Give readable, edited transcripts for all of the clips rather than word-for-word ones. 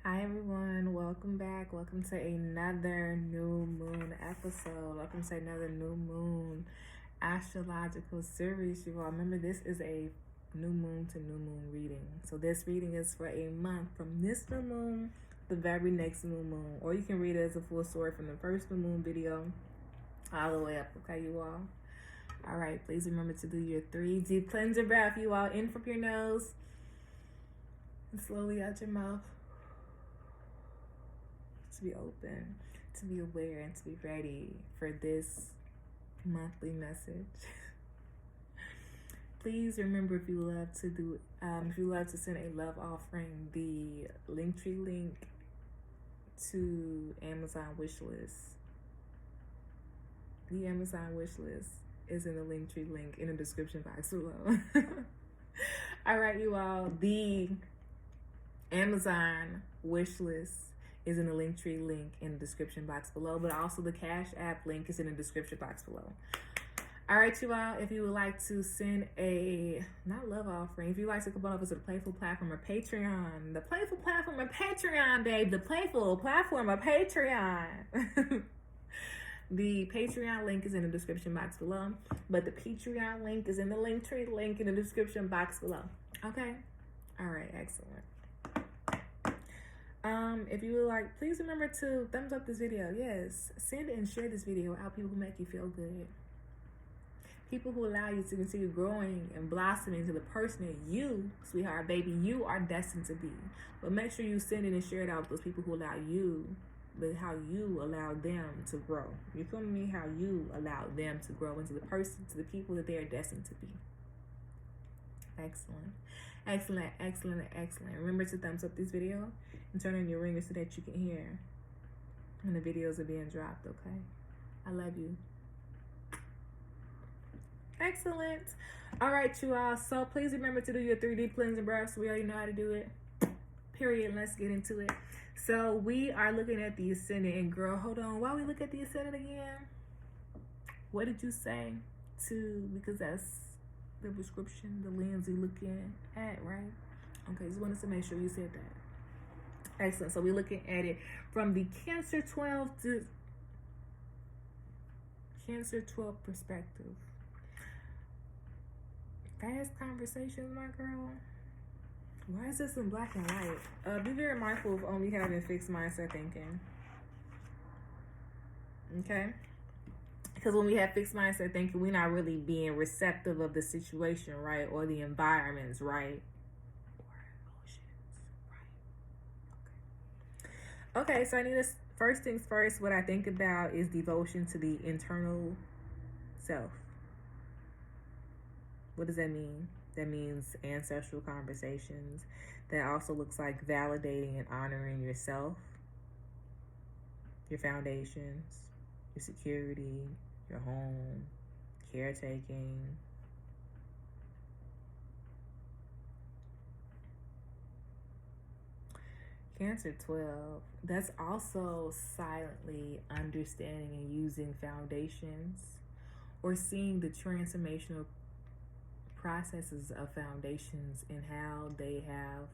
Hi everyone, welcome back. Welcome to another new moon episode. Welcome to another new moon astrological series. You all remember this is a new moon to new moon reading. So this reading is for a month from this new moon, the very next new moon. Or you can read it as a full story from the first new moon video all the way up, okay, you all? All right, please remember to do your 3 deep cleanser breath, you all. In from your nose and slowly out your mouth. To be open, to be aware, and to be ready for this monthly message. Please remember, if you love to send a love offering, the Linktree link to Amazon wishlist. The Amazon wishlist is in the Linktree link in the description box below. All right, you all. The Amazon wishlist is in the Linktree link in the description box below, but also the Cash App link is in the description box below. All right, you all, if you would like to send not love offering, if you would like to come over to the Playful Platform or Patreon, the Playful Platform or Patreon, babe, the Playful Platform or Patreon. The Patreon link is in the description box below, but the Patreon link is in the Linktree link in the description box below. Okay? All right, excellent. If you would like, please remember to thumbs up this video. Yes, send and share this video out. People who make you feel good, people who allow you to continue growing and blossoming into the person that you, sweetheart, baby, you are destined to be. But make sure you send it and share it out with those people who allow you, but how you allow them to grow. You feel me? How you allow them to grow into the person, to the people that they are destined to be. Excellent. Excellent, excellent, excellent. Remember to thumbs up this video and turn on your ringer so that you can hear when the videos are being dropped, okay? I love you. Excellent. All right, you all. So please remember to do your 3 deep cleansing breaths. We already know how to do it. Period. Let's get into it. So we are looking at the ascendant. And girl, hold on. While we look at the ascendant again, what did you say to, because that's the prescription, the lens you're looking at, right? Okay, just wanted to make sure you said that. Excellent. So we're looking at it from the Cancer 12 perspective. Fast conversations, my girl. Why is this in black and white? Be very mindful of only having fixed mindset thinking. Okay? Because when we have fixed mindset thinking, we're not really being receptive of the situation, right? Or the environments, right? Or emotions, right? Okay, so I need to, first things first, what I think about is devotion to the internal self. What does that mean? That means ancestral conversations. That also looks like validating and honoring yourself, your foundations, your security, your home, caretaking. Cancer 12, that's also silently understanding and using foundations or seeing the transformational processes of foundations and how they have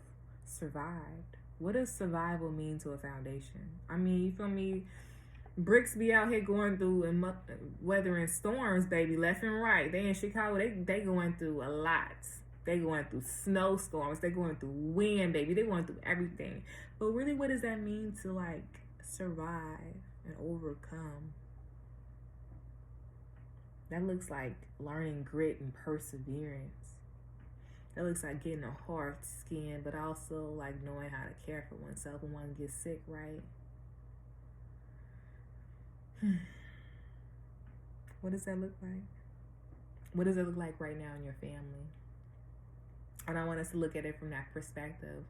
survived. What does survival mean to a foundation? I mean, you feel me? Bricks be out here going through and weathering storms, baby, left and right. They in Chicago, they going through a lot. They going through snowstorms. They going through wind, baby. They going through everything. But really, what does that mean to like survive and overcome? That looks like learning grit and perseverance. That looks like getting a hard skin, but also like knowing how to care for oneself when one gets sick, right? What does that look like? What does it look like right now in your family? And I want us to look at it from that perspective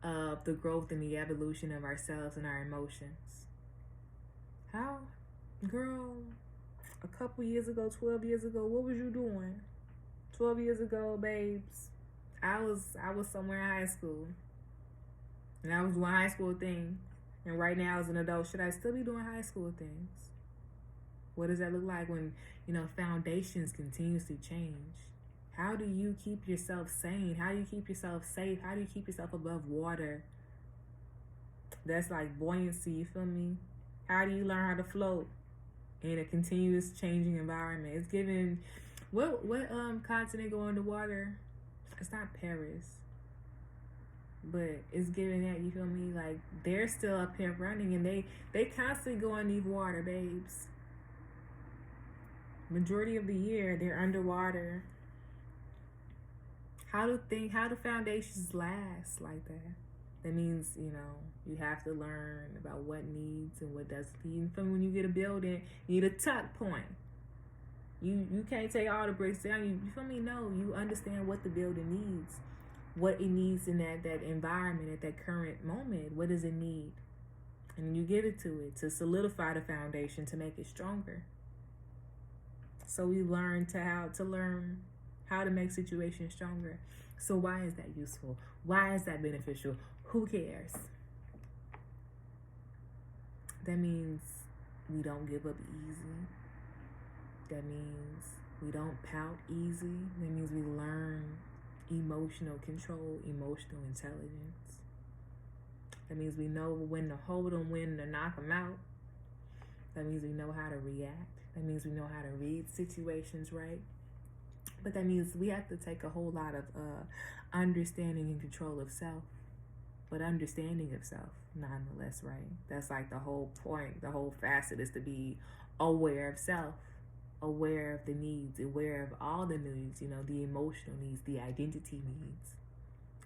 of the growth and the evolution of ourselves and our emotions. How? Girl, a couple years ago, 12 years ago, what was you doing? 12 years ago, babes, I was somewhere in high school. And I was doing high school things. And right now as an adult, should I still be doing high school things? What does that look like when, foundations continuously change? How do you keep yourself sane? How do you keep yourself safe? How do you keep yourself above water That's like buoyancy, you feel me? How do you learn how to float in a continuous changing environment? It's giving, what continent go underwater? It's not Paris, but it's giving that, you feel me? Like, they're still up here running, and they constantly go underneath water, babes. Majority of the year they're underwater. How do foundations last like that? That means, you have to learn about what needs and what doesn't need. From when you get a building, you need a tuck point. You can't take all the bricks down. You feel me? No, you understand what the building needs, what it needs in that environment at that current moment. What does it need? And you give it to it to solidify the foundation, to make it stronger. So we learn how to make situations stronger. So why is that useful? Why is that beneficial? Who cares? That means we don't give up easy. That means we don't pout easy. That means we learn emotional control, emotional intelligence. That means we know when to hold them, when to knock them out. That means we know how to react. That means we know how to read situations, right? But that means we have to take a whole lot of understanding and control of self. But understanding of self, nonetheless, right? That's like the whole point, the whole facet is to be aware of self, aware of the needs, aware of all the needs, the emotional needs, the identity needs.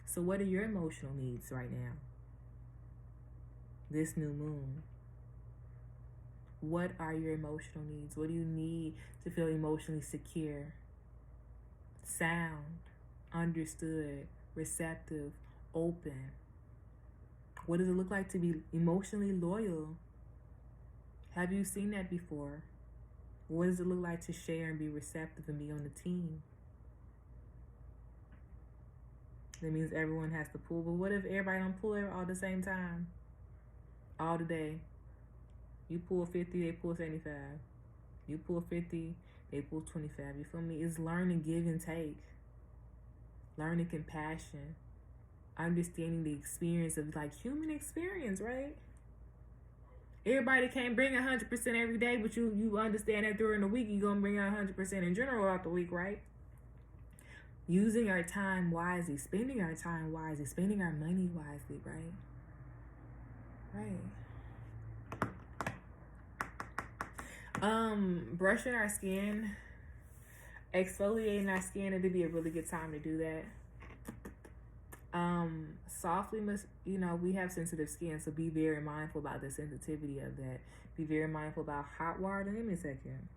So what are your emotional needs right now? This new moon. What are your emotional needs? What do you need to feel emotionally secure, sound, understood, receptive, open? What does it look like to be emotionally loyal? Have you seen that before? What does it look like to share and be receptive and be on the team? That means everyone has to pull. But what if everybody don't pull all at the same time? All the day. You pull 50, they pull 75. You pull 50, they pull 25. You feel me? It's learning give and take. Learning compassion. Understanding the experience of human experience, right? Everybody can't bring 100% every day, but you understand that during the week you're going to bring 100% in general out the week, right? Using our time wisely, spending our time wisely, spending our money wisely, right? Right. Brushing our skin, exfoliating our skin, it'd be a really good time to do that. Softly, we have sensitive skin, so be very mindful about the sensitivity of that. Be very mindful about hot water. Give me a second.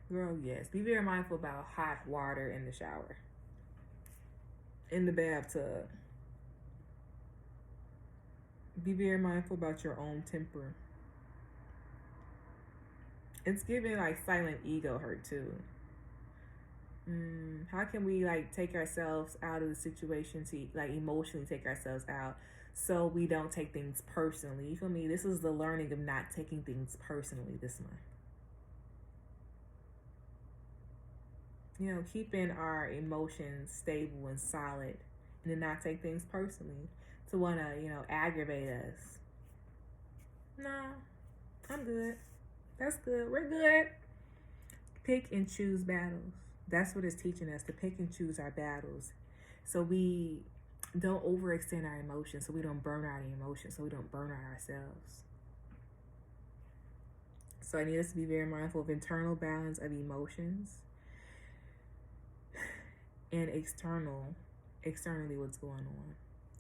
Girl, yes. Be very mindful about hot water in the shower, in the bathtub. Be very mindful about your own temper. It's giving silent ego hurt too. How can we take ourselves out of the situation to emotionally take ourselves out so we don't take things personally? You feel me? This is the learning of not taking things personally this month. Keeping our emotions stable and solid and to not take things personally, to want to, aggravate us. No, I'm good. That's good. We're good. Pick and choose battles. That's what it's teaching us, to pick and choose our battles. So we don't overextend our emotions, so we don't burn out our emotions, so we don't burn out ourselves. So I need us to be very mindful of internal balance of emotions and externally what's going on.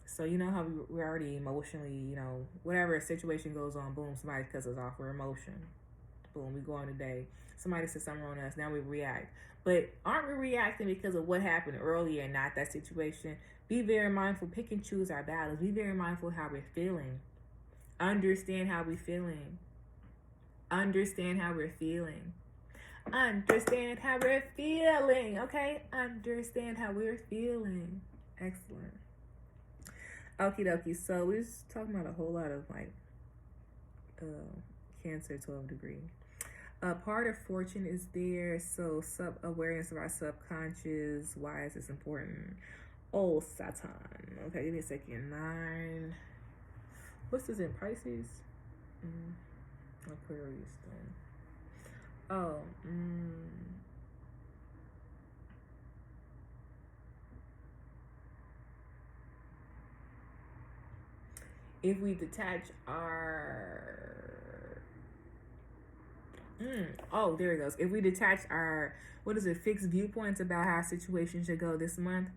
So how we're already emotionally, whatever situation goes on, boom, somebody cuts us off for emotion. Boom, we go on today. Somebody says something on us, now we react. But aren't we reacting because of what happened earlier and not that situation? Be very mindful, pick and choose our battles. Be very mindful of how we're feeling. Understand how we're feeling. Understand how we're feeling. Understand how we're feeling, okay? Understand how we're feeling. Excellent. Okie dokie. So we're just talking about a whole lot of Cancer 12 degree. Part of fortune is there, so awareness of our subconscious. Why is this important? Oh, Satan. Okay, give me a second. 9. What's this in Pisces? Aquarius then. Oh, if we detach our oh, there it goes. If we detach our, what is it, fixed viewpoints about how situations should go this month,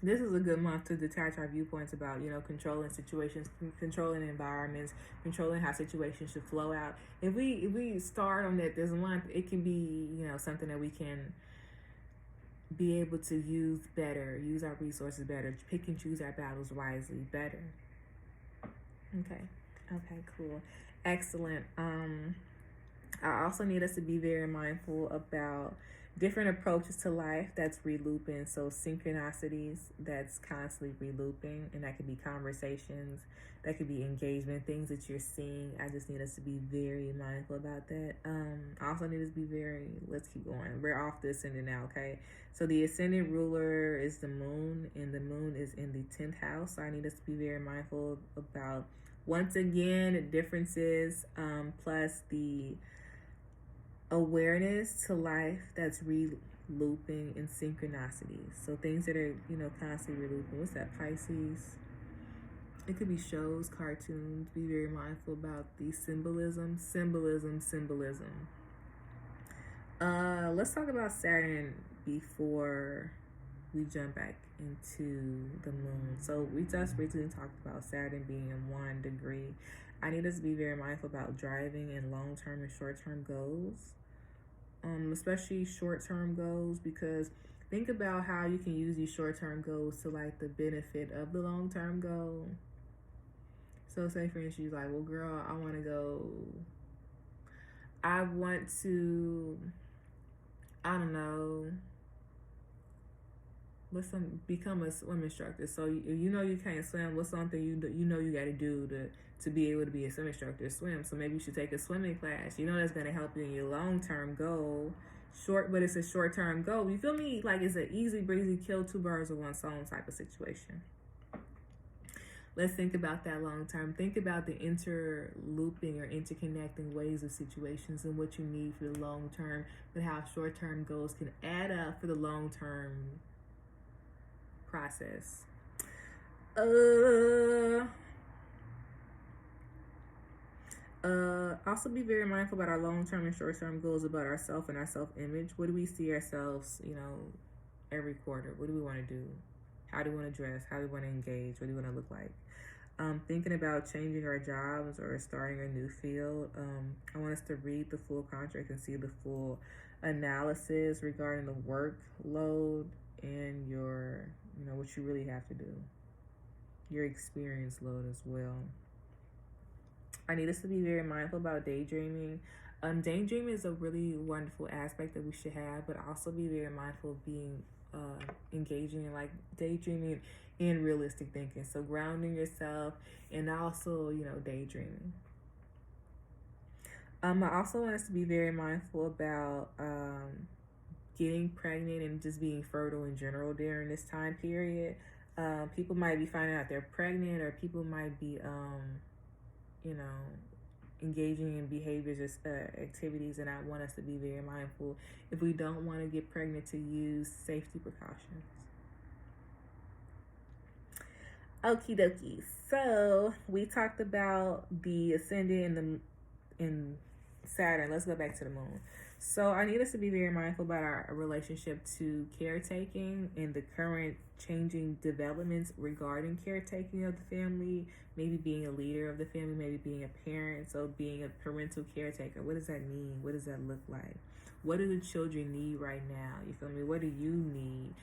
this is a good month to detach our viewpoints about, controlling situations, controlling environments, controlling how situations should flow out. If we start on that this month, it can be, something that we can be able to use better, use our resources better, pick and choose our battles wisely better. Okay, cool. Excellent. I also need us to be very mindful about different approaches to life that's relooping. So synchronicities that's constantly relooping, and that could be conversations, that could be engagement, things that you're seeing. I just need us to be very mindful about that. I also need us to be let's keep going. We're off the ascendant now, okay? So the ascendant ruler is the moon, and the moon is in the 10th house. So I need us to be very mindful about, once again, differences, plus the awareness to life that's re-looping in synchronicities. So things that are, constantly re-looping. What's that, Pisces? It could be shows, cartoons. Be very mindful about the symbolism. Let's talk about Saturn before we jump back into the moon. So we just recently talked about Saturn being in 1 degree. I need us to be very mindful about driving and long-term and short-term goals. Especially short-term goals, because think about how you can use these short-term goals to the benefit of the long-term goal. So say for instance, you're like, well girl, I want to, I don't know, become a swim instructor. So you can't swim. What's something you got to do to be able to be a swim instructor, swim. So maybe you should take a swimming class. That's going to help you in your long-term goal. But it's a short-term goal. You feel me? It's an easy breezy, kill 2 birds with 1 stone type of situation. Let's think about that long-term. Think about the interlooping or interconnecting ways of situations and what you need for the long-term, but how short-term goals can add up for the long-term process. Also be very mindful about our long-term and short-term goals about ourselves and our self-image. What do we see ourselves, every quarter? What do we want to do? How do we want to dress? How do we want to engage? What do we want to look like? Thinking about changing our jobs or starting a new field. I want us to read the full contract and see the full analysis regarding the workload and your, what you really have to do. Your experience load as well. I need us to be very mindful about daydreaming. Daydreaming is a really wonderful aspect that we should have, but also be very mindful of being engaging in daydreaming and realistic thinking. So grounding yourself and also, daydreaming. I also want us to be very mindful about getting pregnant and just being fertile in general during this time period. People might be finding out they're pregnant, or people might be engaging in behaviors or activities, and I want us to be very mindful, if we don't want to get pregnant, to use safety precautions. Okie dokie. So we talked about the ascendant in Saturn. Let's go back to the moon. So I need us to be very mindful about our relationship to caretaking and the current changing developments regarding caretaking of the family, maybe being a leader of the family, maybe being a parent. So being a parental caretaker, what does that mean? What does that look like? What do the children need right now? You feel me? What do you need?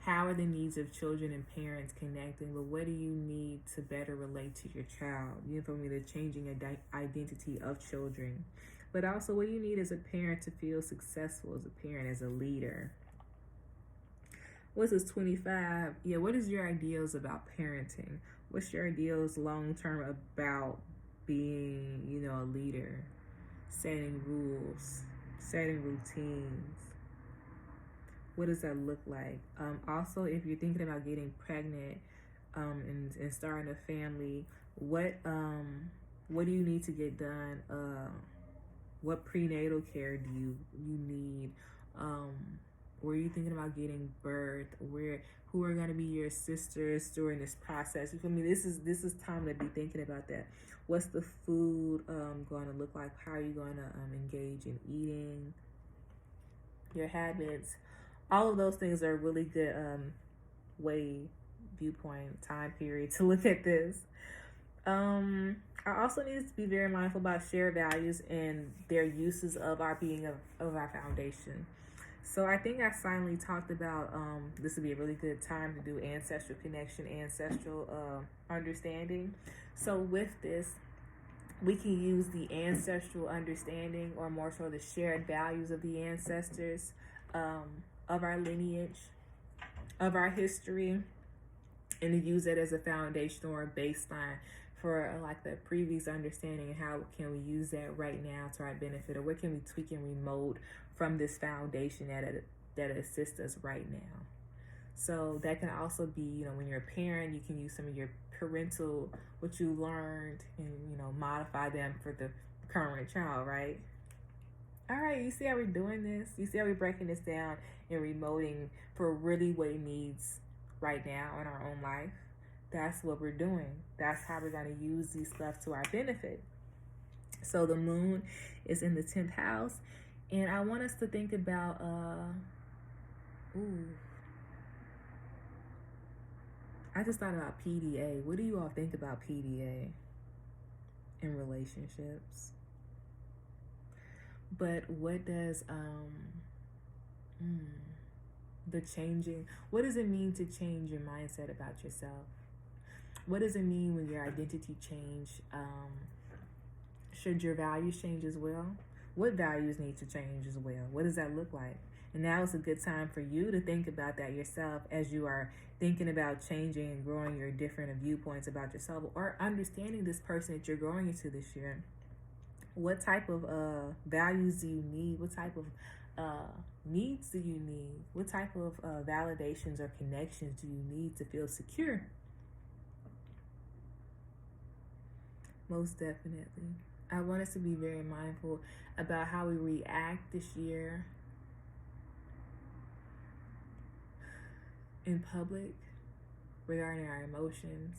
How are the needs of children and parents connecting? But what do you need to better relate to your child? You feel me? The changing identity of children. But also, what do you need as a parent to feel successful as a parent, as a leader? What's this, 25? Yeah, what is your ideals about parenting? What's your ideals long-term about being, a leader? Setting rules, setting routines. What does that look like? Also, if you're thinking about getting pregnant and starting a family, What do you need to get done? What prenatal care do you need? Were you thinking about getting birth? Who are going to be your sisters during this process? You feel me? This is time to be thinking about that. What's the food going to look like? How are you going to engage in eating? Your habits, all of those things are really good viewpoint, time period to look at this. I also need to be very mindful about shared values and their uses of our being of our foundation. So I think I silently talked about this would be a really good time to do ancestral connection, ancestral understanding. So with this, we can use the ancestral understanding, or more so the shared values of the ancestors, of our lineage, of our history, and to use it as a foundation or a baseline for like the previous understanding, and how can we use that right now to our benefit, or what can we tweak and remote from this foundation that assists us right now. So that can also be, when you're a parent, you can use some of your parental, what you learned, and, modify them for the current child, right? All right, you see how we're doing this? You see how we're breaking this down and remoting for really what it needs right now in our own life? That's what we're doing. That's how we're going to use these stuff to our benefit. So the moon is in the 10th house, and I want us to think about, I just thought about PDA. What do you all think about PDA in relationships? But what does what does it mean to change your mindset about yourself? What does it mean when your identity change? Should your values change as well? What values need to change as well? What does that look like? And now is a good time for you to think about that yourself as you are thinking about changing and growing your different viewpoints about yourself, or understanding this person that you're growing into this year. What type of values do you need? What type of needs do you need? What type of validations or connections do you need to feel secure? Most definitely. I want us to be very mindful about how we react this year in public regarding our emotions,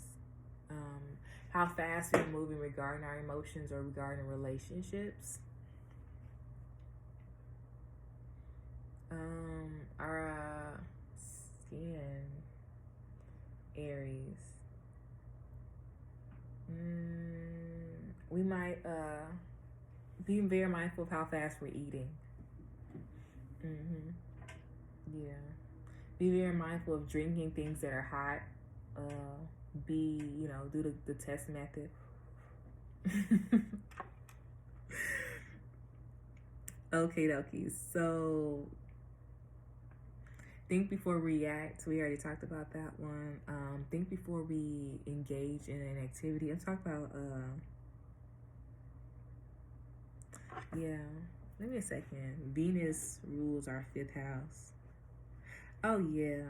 how fast we're moving regarding our emotions or regarding relationships, our skin, Aries. We might be very mindful of how fast we're eating. Yeah. Be very mindful of drinking things that are hot. Do the test method. Okay, dokie. So think before we react. We already talked about that one. Think before we engage in an activity. I'm talking about Give me a second. Venus rules our 5th house. Oh yeah,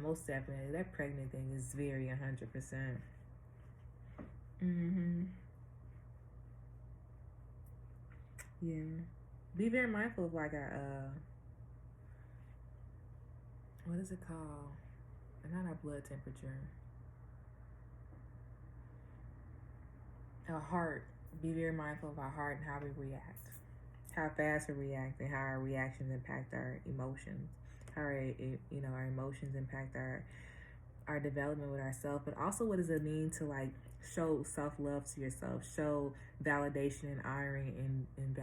most definitely. That pregnant thing is very 100%. Yeah. Be very mindful of like our what is it called? Not our blood temperature. Our heart. Be very mindful of our heart and how we react, how fast we react, and how our reactions impact our emotions. How our emotions impact our development with ourselves. But also, what does it mean to like show self-love to yourself, show validation and honoring and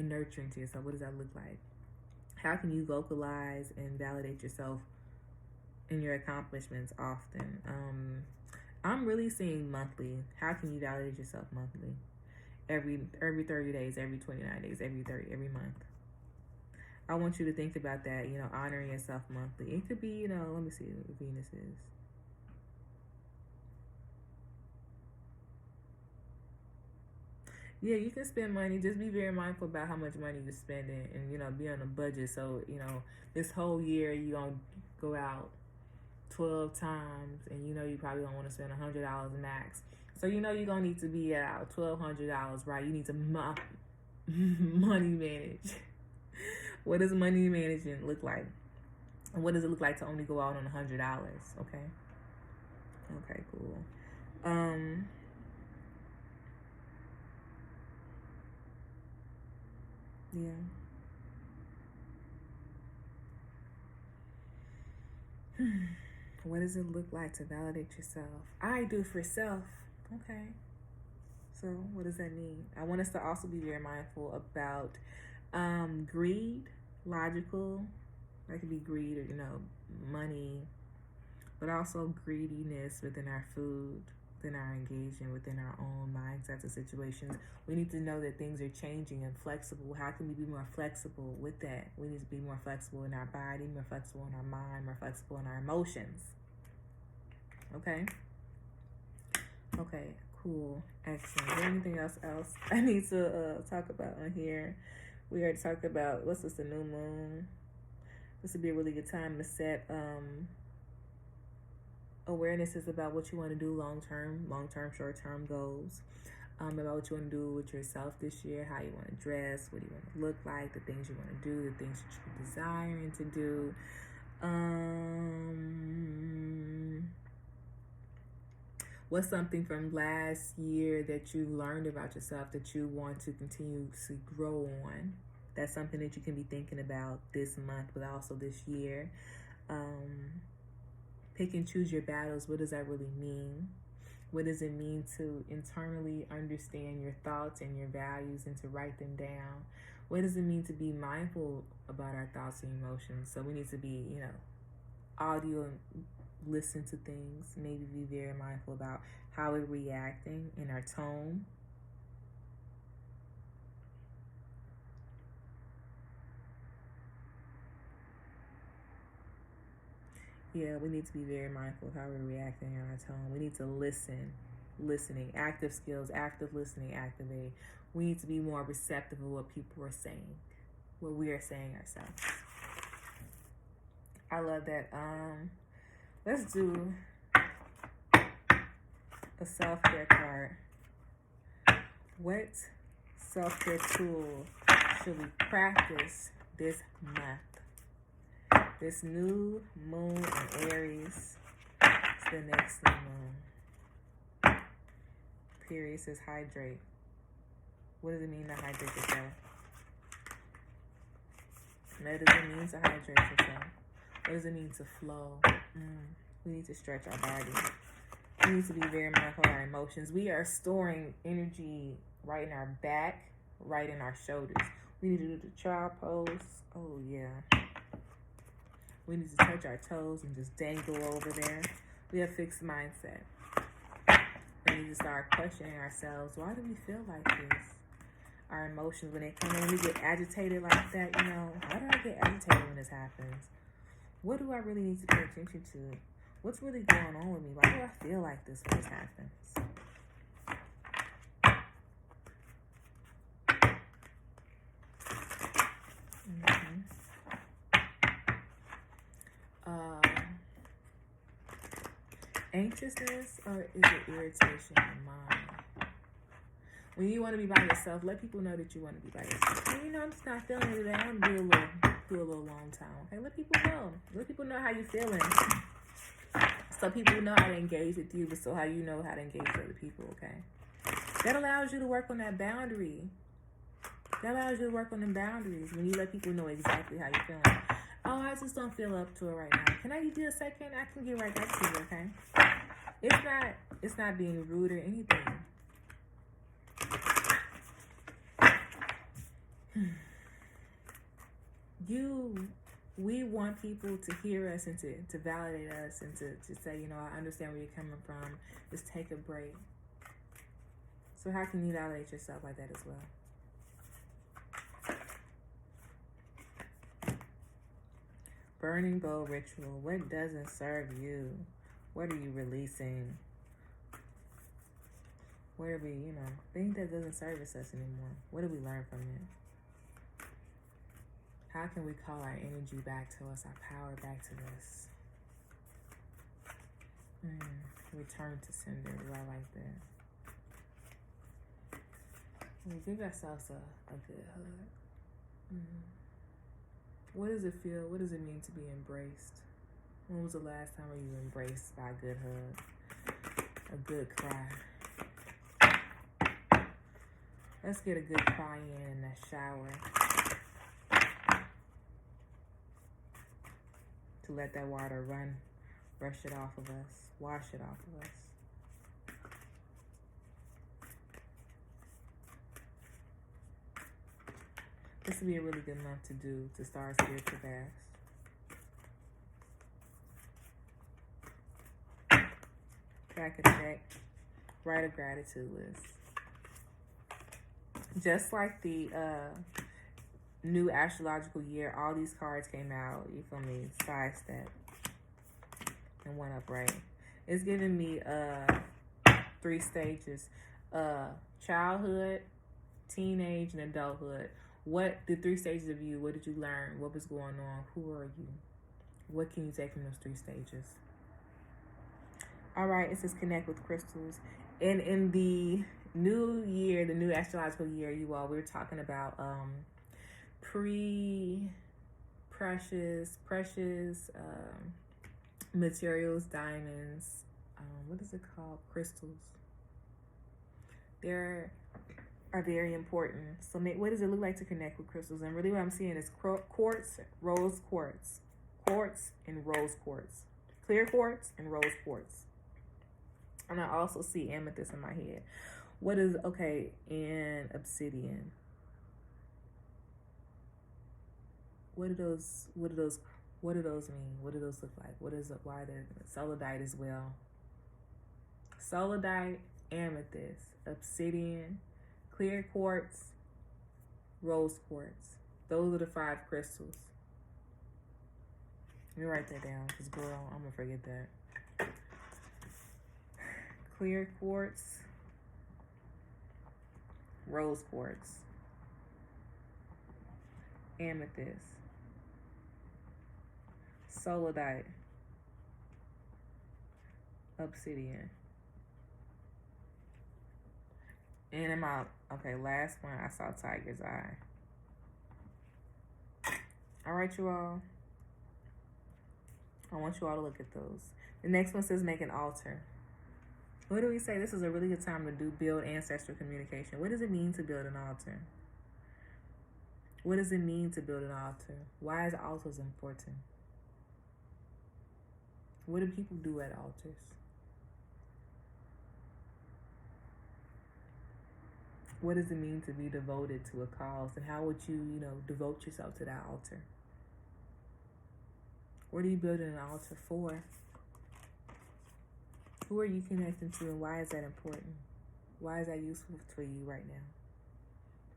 nurturing to yourself? What does that look like? How can you vocalize and validate yourself in your accomplishments often? I'm really seeing monthly. How can you validate yourself monthly? Every 30 days, every 29 days, every month. I want you to think about that, honoring yourself monthly. It could be, let me see what Venus is. Yeah, you can spend money. Just be very mindful about how much money you're spending, and be on a budget. So this whole year you don't go out 12 times, and you know you probably don't want to spend $100 max. So you know you're going to need to be at $1,200, right? You need to money manage. What does money management look like? And what does it look like to only go out on $100? Okay. Okay, cool. Yeah. What does it look like to validate yourself? I do for self. Okay. So what does that mean? I want us to also be very mindful about greed, logical. That could be greed or, you know, money, but also greediness within our food, within our engagement, within our own mindsets and situations. We need to know that things are changing and flexible. How can we be more flexible with that? We need to be more flexible in our body, more flexible in our mind, more flexible in our emotions. Okay? Okay, cool. Excellent. Is there anything else I need to talk about on here? We already talked about, what's this, the new moon? This would be a really good time to set awarenesses about what you want to do long-term, short-term goals, about what you want to do with yourself this year, how you want to dress, what do you want to look like, the things you want to do, the things that you're desiring to do. What's something from last year that you learned about yourself that you want to continue to grow on? That's something that you can be thinking about this month, but also this year. Pick and choose your battles. What does that really mean? What does it mean to internally understand your thoughts and your values and to write them down? What does it mean to be mindful about our thoughts and emotions? So we need to be, you know, audio and listen to things. Maybe be very mindful about how we're reacting in our tone. Yeah, we need to be very mindful of how we're reacting in our tone. We need to listening, active skills, active listening, activate. We need to be more receptive of what people are saying, what we are saying ourselves. I love that. Let's do a self-care card. What self-care tool should we practice this month? This new moon in Aries, it's the next new moon. Period says hydrate. What does it mean to hydrate yourself? What does it mean to hydrate yourself? What does it mean to flow? We need to stretch our body. We need to be very mindful of our emotions. We are storing energy right in our back, right in our shoulders. We need to do the child pose. Oh, yeah. We need to touch our toes and just dangle over there. We have fixed mindset. We need to start questioning ourselves. Why do we feel like this? Our emotions, when they come in, we get agitated like that, you know. Why do I get agitated when this happens? What do I really need to pay attention to? What's really going on with me? Why do I feel like this when this happens? Anxiousness, or is it irritation in mind? When you want to be by yourself, let people know that you want to be by yourself. And, you know, I'm just not feeling it today. I want to do a little long time. Okay, let people know. Let people know how you're feeling. So people know how to engage with you, but so how you know how to engage with other people. Okay, that allows you to work on that boundary. That allows you to work on them boundaries when you let people know exactly how you're feeling. Oh, I just don't feel up to it right now. Can I give you a second? I can get right back to you, okay? It's not being rude or anything. We want people to hear us and to validate us and to say, you know, I understand where you're coming from. Just take a break. So how can you validate yourself like that as well? Burning bowl ritual. What doesn't serve you? What are you releasing? What are we, you know, things that doesn't service us anymore? What do we learn from it? How can we call our energy back to us, our power back to us? Return to sender. I like that. Give ourselves a good hug. What does it feel? What does it mean to be embraced? When was the last time you were embraced by a good hug? A good cry. Let's get a good cry in that shower. To let that water run, brush it off of us, wash it off of us. This would be a really good month to do, to start spiritual fast. Back of the deck, write a gratitude list. Just like the new astrological year, all these cards came out, you feel me, sidestep and went up right. It's giving me 3 stages, childhood, teenage, and adulthood. What the 3 stages of you? What did you learn? What was going on? Who are you? What can you take from those 3 stages? All right, it says connect with crystals. And in the new year, the new astrological year, you all, we're talking about precious materials, diamonds. What is it called? Crystals. They're are very important. So what does it look like to connect with crystals? And really what I'm seeing is quartz, rose quartz, quartz and rose quartz, clear quartz and rose quartz. And I also see amethyst in my head. What is, okay, and obsidian. What do those mean? What do those look like? What is it? Why the Sodalite as well? Sodalite, amethyst, obsidian, clear quartz, rose quartz. Those are the 5 crystals. Let me write that down, because girl, I'm gonna forget that. Clear quartz, rose quartz, amethyst, Sodalite, obsidian. And I'm out. Okay, last one, I saw tiger's eye. All right, you all. I want you all to look at those. The next one says make an altar. What do we say? This is a really good time to build ancestral communication. What does it mean to build an altar? What does it mean to build an altar? Why is altars important? What do people do at altars? What does it mean to be devoted to a cause? And how would you, devote yourself to that altar? What are you building an altar for? Who are you connecting to, and why is that important? Why is that useful for you right now?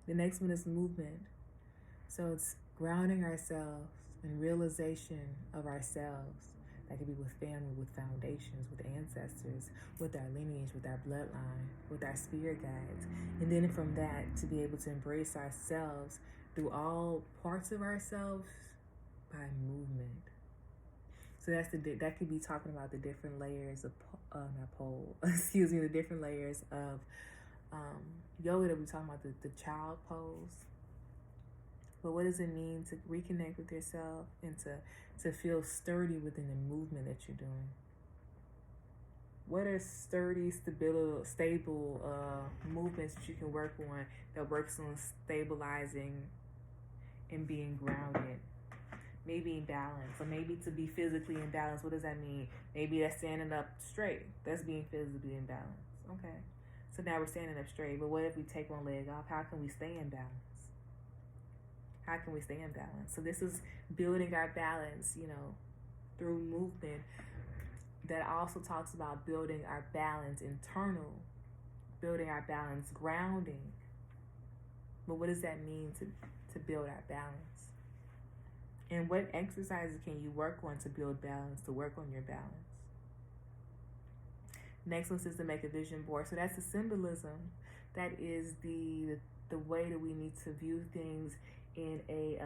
The next one is movement. So it's grounding ourselves in realization of ourselves. That could be with family, with foundations, with ancestors, with our lineage, with our bloodline, with our spirit guides. And then from that, to be able to embrace ourselves through all parts of ourselves by movement. So that could be talking about the different layers of the different layers of yoga that we're talking about, the child pose. But what does it mean to reconnect with yourself and to feel sturdy within the movement that you're doing? What are sturdy, stable movements that you can work on that works on stabilizing and being grounded? Maybe in balance, or maybe to be physically in balance. What does that mean? Maybe that's standing up straight. That's being physically in balance. Okay. So now we're standing up straight, but what if we take one leg off? How can we stay in balance? How can we stay in balance? So this is building our balance, through movement. That also talks about building our balance internal, building our balance grounding. But what does that mean to build our balance? And what exercises can you work on to build balance, to work on your balance? Next one says to make a vision board. So that's the symbolism. That is the way that we need to view things in a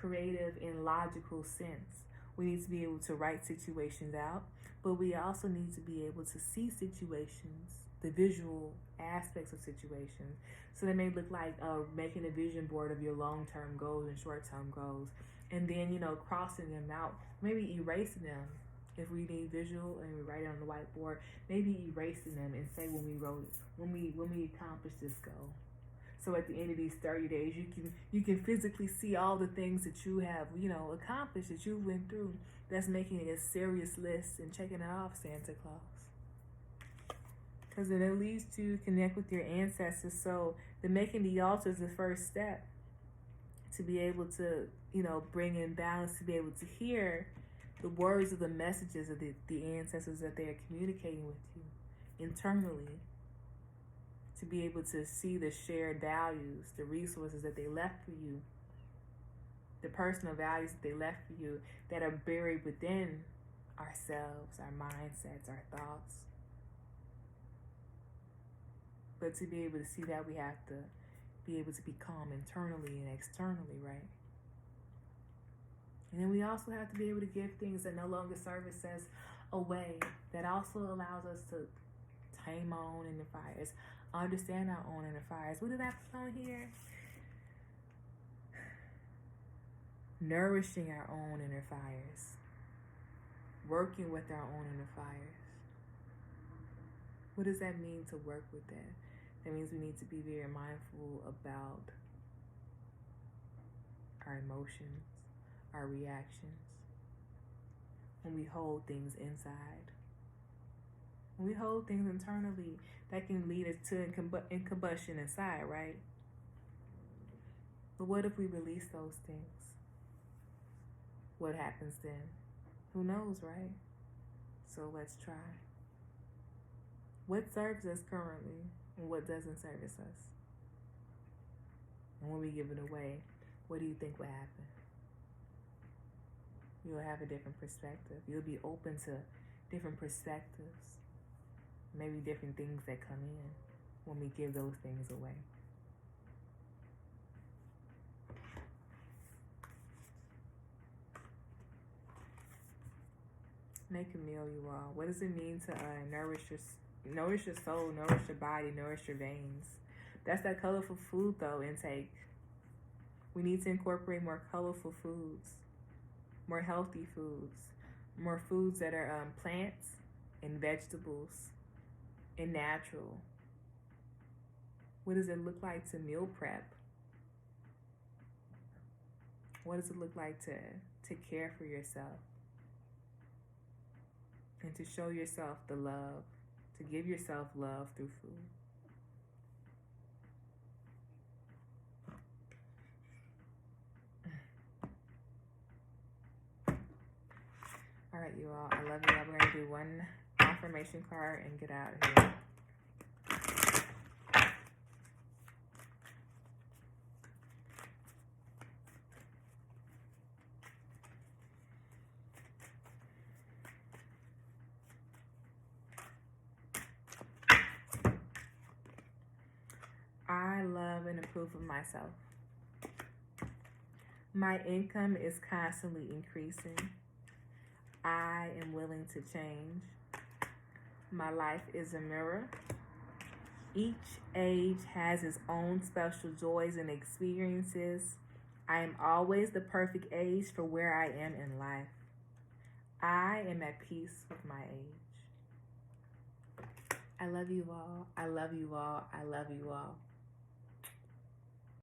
creative and logical sense. We need to be able to write situations out, but we also need to be able to see situations, the visual aspects of situations. So they may look like making a vision board of your long-term goals and short-term goals, and then, you know, crossing them out, maybe erasing them. If we need visual and we write it on the whiteboard, maybe erasing them and say when we wrote it, when we accomplished this goal. So at the end of these 30 days, you can physically see all the things that you have, you know, accomplished, that you went through. That's making it a serious list and checking it off, Santa Claus. Because then it leads to connect with your ancestors. So the making the altar is the first step to be able to, you know, bring in balance, to be able to hear the words of the messages of the ancestors that they are communicating with you internally, to be able to see the shared values, the resources that they left for you, the personal values that they left for you that are buried within ourselves, our mindsets, our thoughts. But to be able to see that, we have to be able to be calm internally and externally, right? And then we also have to be able to give things that no longer serve us as away. That also allows us to tame our own inner fires, understand our own inner fires. What did I put on here? Nourishing our own inner fires. Working with our own inner fires. What does that mean, to work with that? That means we need to be very mindful about our emotions, our reactions. When we hold things inside. When we hold things internally, that can lead us to combustion inside, right? But what if we release those things? What happens then? Who knows, right? So let's try. What serves us currently and what doesn't service us? And when we give it away, what do you think will happen? You'll have a different perspective. You'll be open to different perspectives. Maybe different things that come in when we give those things away. Make a meal, you all. What does it mean to nourish your soul, nourish your body, nourish your veins? That's that colorful food, though, intake. We need to incorporate more colorful foods, more healthy foods, more foods that are plants and vegetables and natural. What does it look like to meal prep? What does it look like to care for yourself? And to show yourself the love, to give yourself love through food. All right, you all. I love you all. We're going to do one affirmation card and get out of here. I love and approve of myself. My income is constantly increasing. I am willing to change. My life is a mirror. Each age has its own special joys and experiences. I am always the perfect age for where I am in life. I am at peace with my age. I love you all. I love you all. I love you all.